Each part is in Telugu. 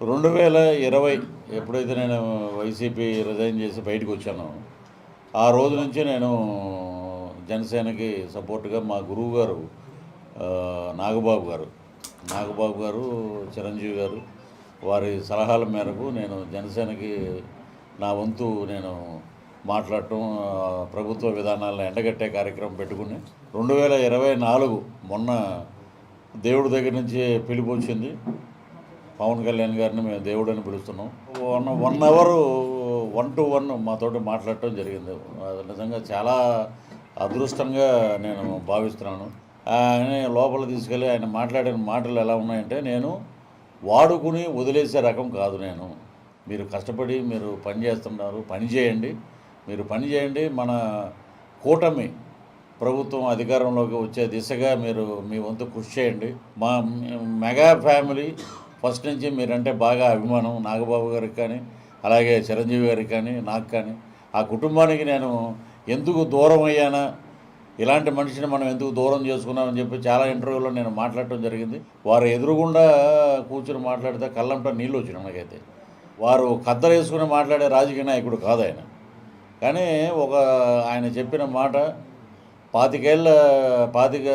2020 ఎప్పుడైతే నేను వైసీపీ రిజైన్ చేసి బయటకు వచ్చానో ఆ రోజు నుంచి నేను జనసేనకి సపోర్ట్గా మా గురువు గారు నాగబాబు గారు చిరంజీవి గారు వారి సలహాల మేరకు నేను జనసేనకి నా వంతు నేను మాట్లాడటం ప్రభుత్వ విధానాలను ఎండగట్టే కార్యక్రమం పెట్టుకుని 2024 మొన్న దేవుడి దగ్గర నుంచి పిలుపు వచ్చింది. పవన్ కళ్యాణ్ గారిని మేము దేవుడు అని పిలుస్తున్నాం. 1 అవర్ 1-to-1 మాతోటి మాట్లాడటం జరిగింది. అది నిజంగా చాలా అదృష్టంగా నేను భావిస్తున్నాను. ఆయన లోపల తీసుకెళ్ళి ఆయన మాట్లాడిన మాటలు ఎలా ఉన్నాయంటే, నేను వాడుకుని వదిలేసే రకం కాదు. మీరు కష్టపడి మీరు పని చేస్తున్నారు, మీరు పని చేయండి, మన కూటమి ప్రభుత్వం అధికారంలోకి వచ్చే దిశగా మీరు మీ వంతు కృషి చేయండి. మా మెగా ఫ్యామిలీ ఫస్ట్ నుంచి మీరంటే బాగా అభిమానం, నాగబాబు గారికి కానీ అలాగే చిరంజీవి గారికి కానీ నాకు కానీ. ఆ కుటుంబానికి నేను ఎందుకు దూరం అయ్యానా, ఇలాంటి మనిషిని మనం ఎందుకు దూరం చేసుకున్నామని చెప్పి చాలా ఇంటర్వ్యూలో నేను మాట్లాడటం జరిగింది. వారు ఎదురుగుండా కూర్చుని మాట్లాడితే కళ్ళంట నీళ్ళు వచ్చినాయి నాకైతే. వారు కద్దరు వేసుకుని మాట్లాడే రాజకీయ నాయకుడు కాదు ఆయన. కానీ ఆయన చెప్పిన మాట 25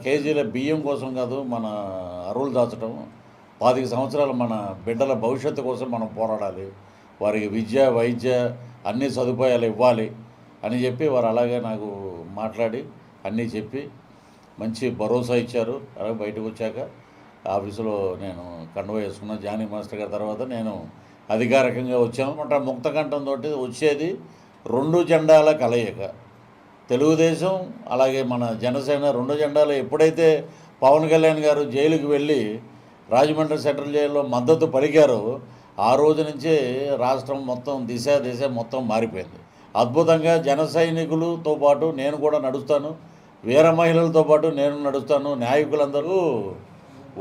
కేజీల బియ్యం కోసం కాదు మన అరువులు దాచడం, 25 సంవత్సరాలు మన బిడ్డల భవిష్యత్తు కోసం మనం పోరాడాలి, వారికి విద్య వైద్య అన్ని సదుపాయాలు ఇవ్వాలి అని చెప్పి వారు అలాగే నాకు మాట్లాడి అన్నీ చెప్పి మంచి భరోసా ఇచ్చారు. అలాగే బయటకు వచ్చాక ఆఫీసులో నేను కండువా వేసుకున్న జానీ మాస్టర్ గారి తర్వాత నేను అధికారికంగా వచ్చాను. ముక్తకంఠంతో వచ్చేది 2 జెండాల కలయిక. తెలుగుదేశం అలాగే మన జనసేన 2 జెండాలు. ఎప్పుడైతే పవన్ కళ్యాణ్ గారు జైలుకి వెళ్ళి రాజమండ్రి సెంట్రల్ జైల్లో మద్దతు పలికారో ఆ రోజు నుంచే రాష్ట్రం మొత్తం దిశ మొత్తం మారిపోయింది. అద్భుతంగా జన సైనికులతో పాటు నేను కూడా నడుస్తాను, వీర మహిళలతో పాటు నేను నడుస్తాను. నాయకులందరూ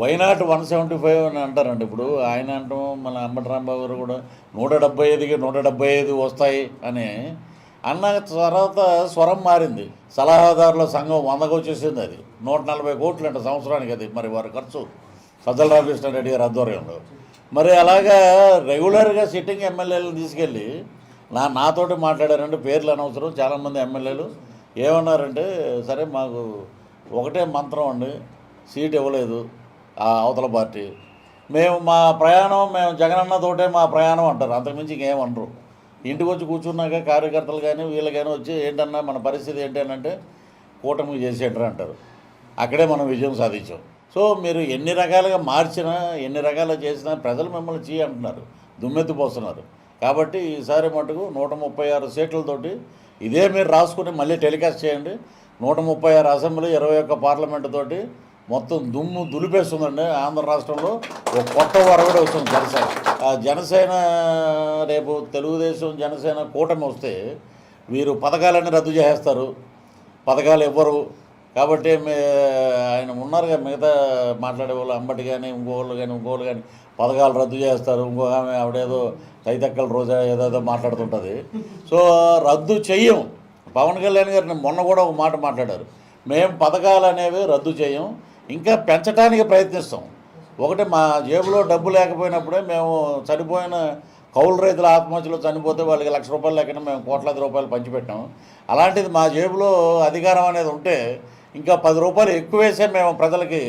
వైనాట్ 175 అని అంటారండి. ఇప్పుడు ఆయన అంటాం, మన అంబటి రాంబాబు గారు కూడా 175కి 175 వస్తాయి అని అన్న తర్వాత స్వరం మారింది. సలహాదారుల సంఘం 100కు వచ్చేసింది. అది 140 కోట్లు అంట సంవత్సరానికి. అది మరి వారి ఖర్చు సజ్జల రామకృష్ణారెడ్డి గారి ఆధ్వర్యంలో. మరి అలాగా రెగ్యులర్గా సిట్టింగ్ ఎమ్మెల్యేలను తీసుకెళ్ళి నాతోటి మాట్లాడారంటే, పేర్లు అనవసరం. చాలామంది ఎమ్మెల్యేలు ఏమన్నారంటే, సరే మాకు ఒకటే మంత్రం అండి, సీట్ ఇవ్వలేదు ఆ అవతల పార్టీ, మా ప్రయాణం జగనన్నతోటే మా ప్రయాణం అంటారు. అంతకుమించి ఇంకేమనరు. ఇంటికి వచ్చి కూర్చున్నాక కార్యకర్తలు కానీ వీళ్ళు కానీ వచ్చి ఏంటన్నా మన పరిస్థితి ఏంటి అని అంటే, కూటమి చేసేటరు అంటారు. అక్కడే మనం విజయం సాధించాం. సో మీరు ఎన్ని రకాలుగా మార్చినా ఎన్ని రకాలుగా చేసినా ప్రజలు మిమ్మల్ని అంటున్నారు, దుమ్మెత్తిపోస్తున్నారు. కాబట్టి ఈసారి మటుకు 136 సీట్లతోటి ఇదే మీరు రాసుకుని మళ్ళీ టెలికాస్ట్ చేయండి. 136 అసెంబ్లీ 21 పార్లమెంటు తోటి మొత్తం దుమ్ము దులిపేస్తుందండి. ఆంధ్ర రాష్ట్రంలో ఒక కొత్త వరవడి వస్తుంది జనసేన. ఆ జనసేన రేపు తెలుగుదేశం జనసేన కూటమి వస్తే వీరు పథకాలన్నీ రద్దు చేసేస్తారు, పథకాలు ఇవ్వరు. కాబట్టి ఆయన ఉన్నారుగా మిగతా మాట్లాడే వాళ్ళు, అంబటి కానీ ఇంకోళ్ళు కానీ పథకాలు రద్దు చేస్తారు. ఇంకొక ఆమె ఆవిడేదో తైతక్కల రోజా ఏదేదో మాట్లాడుతుంటుంది. సో రద్దు చెయ్యం. పవన్ కళ్యాణ్ గారిని మొన్న కూడా ఒక మాట మాట్లాడారు, మేము పథకాలు అనేవి రద్దు చేయం, ఇంకా పెంచడానికి ప్రయత్నిస్తాం. ఒకటి మా జేబులో డబ్బు లేకపోయినప్పుడే మేము చనిపోయిన కౌలు రైతుల ఆత్మహత్యలో చనిపోతే వాళ్ళకి ₹1,00,000 లెక్కన మేము కోట్లాది రూపాయలు పంచిపెట్టాం. అలాంటిది మా జేబులో అధికారం అనేది ఉంటే ఇంకా ₹10 ఎక్కువ వేసే మేము ప్రజలకి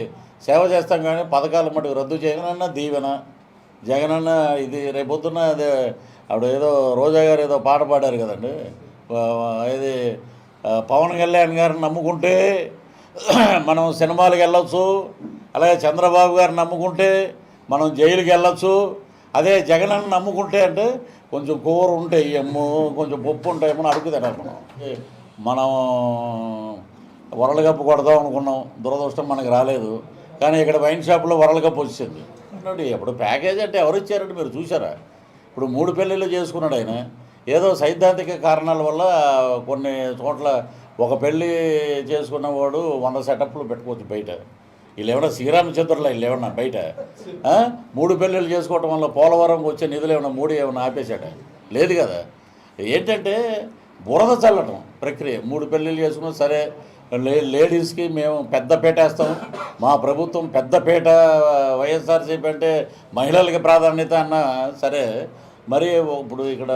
సేవ చేస్తాం. కానీ పథకాలు మటుకు రద్దు చేయనన్న దీవెన జగనన్న. ఇది రేపొద్దున్న అదే ఆవిడ ఏదో రోజా గారు ఏదో పాట పాడారు కదండి, ఇది పవన్ కళ్యాణ్ గారిని నమ్ముకుంటే మనం సినిమాలకు వెళ్ళొచ్చు, అలాగే చంద్రబాబు గారిని నమ్ముకుంటే మనం జైలుకి వెళ్ళొచ్చు, అదే జగనన్న నమ్ముకుంటే అంటే కొంచెం కూర ఉంటే ఏమో కొంచెం పప్పు ఉంటాయేమో అడుగుతాడు. మనం వరల్డ్ కప్ కొడదాం అనుకున్నాం, దురదృష్టం మనకు రాలేదు. కానీ ఇక్కడ వైన్ షాప్లో వరల్డ్ కప్ వచ్చింది. ఇప్పుడు ప్యాకేజ్ అంటే ఎవరు ఇచ్చారంటే మీరు చూసారా? ఇప్పుడు 3 పెళ్ళిళ్ళు చేసుకున్నాడు ఆయన. ఏదో సైద్ధాంతిక కారణాల వల్ల కొన్ని చోట్ల ఒక పెళ్ళి చేసుకున్నవాడు 100 సెటప్లు పెట్టుకోవచ్చు బయట. వీళ్ళు ఏమన్నా శ్రీరామచంద్రులా వీళ్ళు ఏమన్నా బయట 3 పెళ్ళిళ్ళు చేసుకోవటం వల్ల పోలవరంకి వచ్చే నిధులు ఏమన్నా ఆపేశాట? లేదు కదా. ఏంటంటే బురద చల్లటం ప్రక్రియ. 3 పెళ్ళిళ్ళు చేసుకున్నా సరే, లేడీస్కి మేము పెద్దపీట వేస్తాం, మా ప్రభుత్వం పెద్దపీట, వైఎస్ఆర్సీపీ అంటే మహిళలకి ప్రాధాన్యత అన్నా సరే, మరి ఇప్పుడు ఇక్కడ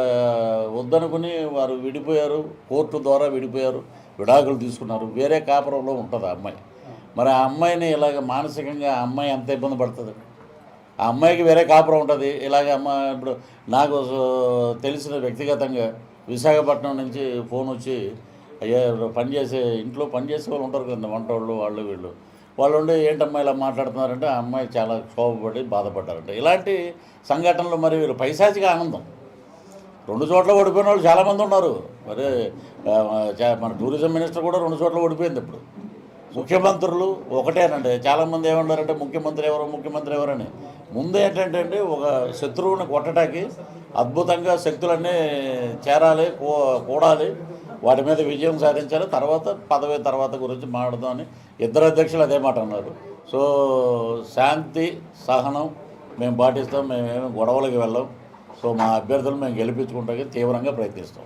వద్దనుకుని వారు విడిపోయారు, కోర్టు ద్వారా విడిపోయారు, విడాకులు తీసుకున్నారు, వేరే కాపురంలో ఉంటుంది ఆ అమ్మాయి. మరి ఆ అమ్మాయిని ఇలాగ మానసికంగా ఆ అమ్మాయి ఎంత ఇబ్బంది పడుతుంది? ఆ అమ్మాయికి వేరే కాపురం ఉంటుంది. ఇలాగ ఇప్పుడు నాకు తెలిసిన వ్యక్తిగతంగా విశాఖపట్నం నుంచి ఫోన్ వచ్చి, అయ్యా ఇంట్లో పనిచేసే వాళ్ళు ఉంటారు కదా, వంట వాళ్ళు వీళ్ళు ఉండి ఏంటమ్మా ఇలా మాట్లాడుతున్నారంటే ఆ అమ్మాయి చాలా క్షోభపడి బాధపడ్డారంట. ఇలాంటి సంఘటనలు మరి వీళ్ళు పైశాచిక ఆనందం. 2 చోట్ల ఓడిపోయిన వాళ్ళు చాలామంది ఉన్నారు. మరి మన టూరిజం మినిస్టర్ కూడా 2 చోట్ల ఓడిపోయింది. ఇప్పుడు ముఖ్యమంత్రులు ఒకటేనండి. చాలామంది ఏమన్నారంటే ముఖ్యమంత్రి ఎవరని. ముందు ఏంటంటే అండి, ఒక శత్రువుని కొట్టడానికి అద్భుతంగా శక్తులన్నీ చేరాలి, కూడాలి, వాటి మీద విజయం సాధించాలి, తర్వాత పదవి తర్వాత గురించి మాట్లాడదామని ఇద్దరు అధ్యక్షులు అదే మాట అన్నారు. సో శాంతి సహనం మేము పాటిస్తాం, మేమేమి గొడవలకి వెళ్ళాం. సో మా అభ్యర్థులు మేము గెలిపించుకుంటానికి తీవ్రంగా ప్రయత్నిస్తాం.